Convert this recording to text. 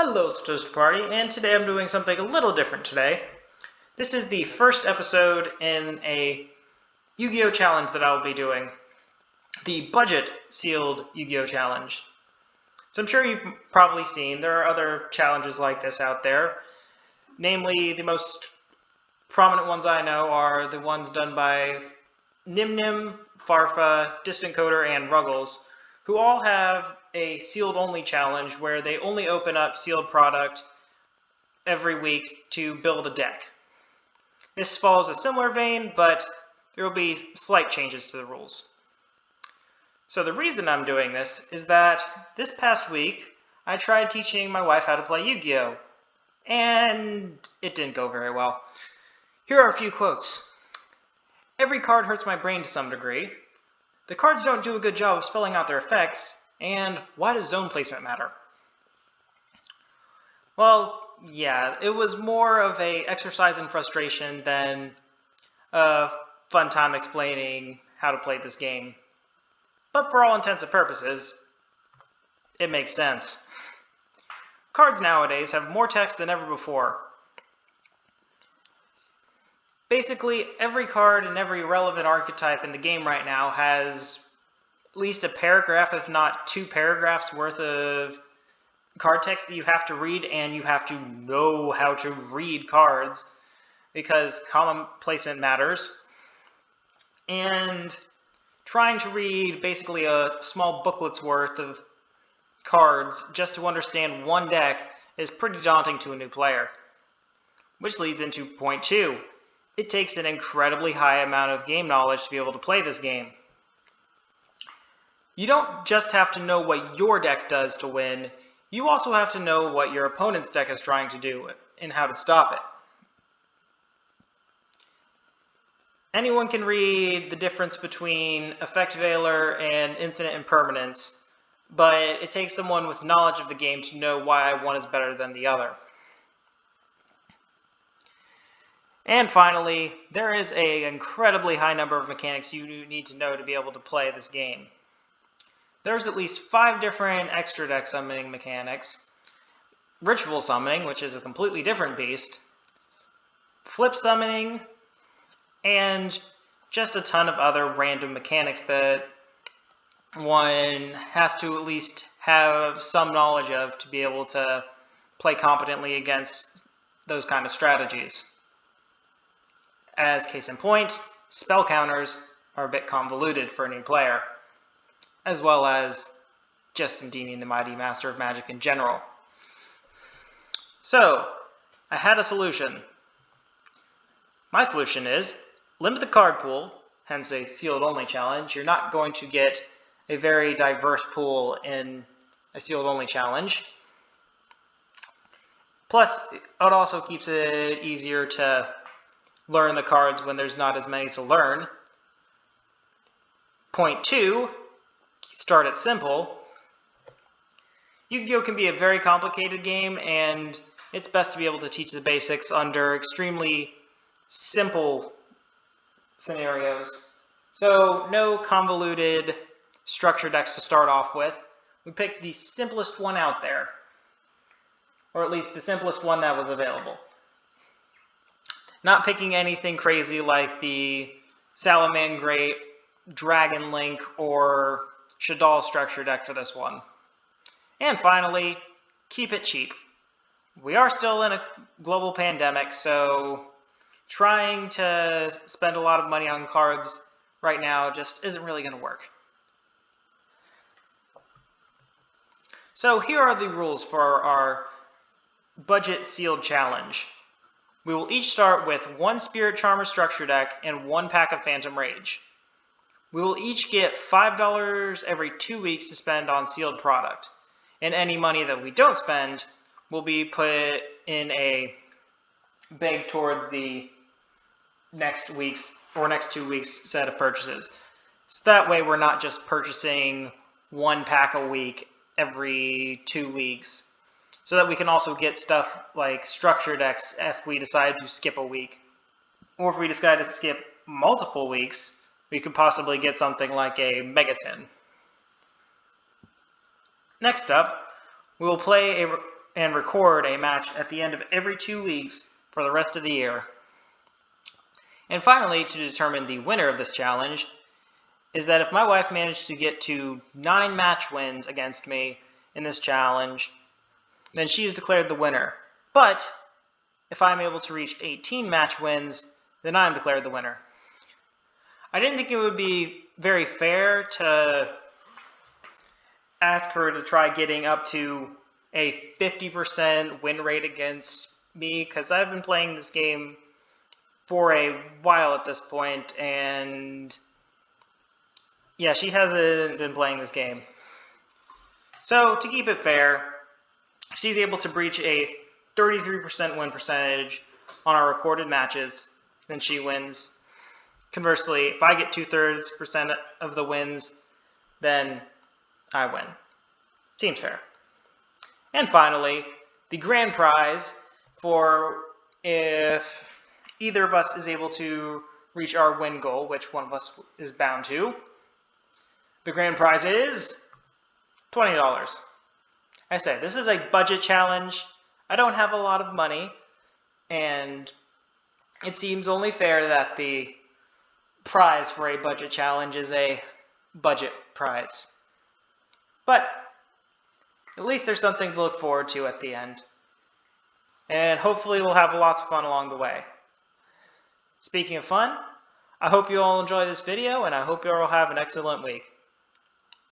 Hello, it's Toast Party, and today I'm doing something a little different today. This is the first episode in a Yu-Gi-Oh! Challenge that I'll be doing. The Budget Sealed Yu-Gi-Oh! Challenge. So I'm sure you've probably seen, there are other challenges like this out there. Namely, the most prominent ones I know are the ones done by Nim, Farfa, Distant Coder, and Ruggles, who all have a sealed-only challenge where they only open up sealed product every week to build a deck. This follows a similar vein, but there will be slight changes to the rules. So the reason I'm doing this is that this past week, I tried teaching my wife how to play Yu-Gi-Oh! And it didn't go very well. Here are a few quotes. Every card hurts my brain to some degree. The cards don't do a good job of spelling out their effects, and why does zone placement matter? Well, yeah, it was more of an exercise in frustration than a fun time explaining how to play this game. But for all intents and purposes, it makes sense. Cards nowadays have more text than ever before. Basically, every card and every relevant archetype in the game right now has at least a paragraph, if not 2 paragraphs worth of card text that you have to read, and you have to know how to read cards because column placement matters. And trying to read basically a small booklet's worth of cards just to understand one deck is pretty daunting to a new player. Which leads into point 2. It takes an incredibly high amount of game knowledge to be able to play this game. You don't just have to know what your deck does to win, you also have to know what your opponent's deck is trying to do and how to stop it. Anyone can read the difference between Effect Veiler and Infinite Impermanence, but it takes someone with knowledge of the game to know why one is better than the other. And finally, there is an incredibly high number of mechanics you need to know to be able to play this game. There's at least 5 different extra deck summoning mechanics, ritual summoning, which is a completely different beast, flip summoning, and just a ton of other random mechanics that one has to at least have some knowledge of to be able to play competently against those kind of strategies. As case in point, spell counters are a bit convoluted for a new player, as well as Justin Deeming the Mighty Master of Magic in general. So, I had a solution. My solution is limit the card pool, hence a sealed-only challenge. You're not going to get a very diverse pool in a sealed-only challenge. Plus, it also keeps it easier to learn the cards when there's not as many to learn. Point 2, start it simple. Yu-Gi-Oh! Can be a very complicated game, and it's best to be able to teach the basics under extremely simple scenarios. So, no convoluted structure decks to start off with. We picked the simplest one out there, or at least the simplest one that was available. Not picking anything crazy like the Salamangreat, Dragon Link, or Shaddoll structure deck for this one. And finally, keep it cheap. We are still in a global pandemic, so trying to spend a lot of money on cards right now just isn't really going to work. So here are the rules for our budget sealed challenge. We will each start with 1 Spirit Charmer structure deck and 1 pack of Phantom Rage. We will each get $5 every 2 weeks to spend on sealed product, and any money that we don't spend will be put in a bag towards the next 2 weeks set of purchases. So that way we're not just purchasing 1 pack a week every 2 weeks, so that we can also get stuff like structure decks if we decide to skip a week. Or if we decide to skip multiple weeks, we could possibly get something like a Megaton. Next up, we will play a and record a match at the end of every 2 weeks for the rest of the year. And finally, to determine the winner of this challenge, is that if my wife managed to get to 9 match wins against me in this challenge, then she is declared the winner. But if I'm able to reach 18 match wins, then I'm declared the winner. I didn't think it would be very fair to ask her to try getting up to a 50% win rate against me, because I've been playing this game for a while at this point, and yeah, she hasn't been playing this game. So to keep it fair, she's able to breach a 33% win percentage on our recorded matches, then she wins. Conversely, if I get 2/3% of the wins, then I win. Seems fair. And finally, the grand prize for if either of us is able to reach our win goal, which one of us is bound to, the grand prize is $20. I say, this is a budget challenge. I don't have a lot of money, and it seems only fair that the prize for a budget challenge is a budget prize. But at least there's something to look forward to at the end. And hopefully we'll have lots of fun along the way. Speaking of fun, I hope you all enjoy this video, and I hope you all have an excellent week.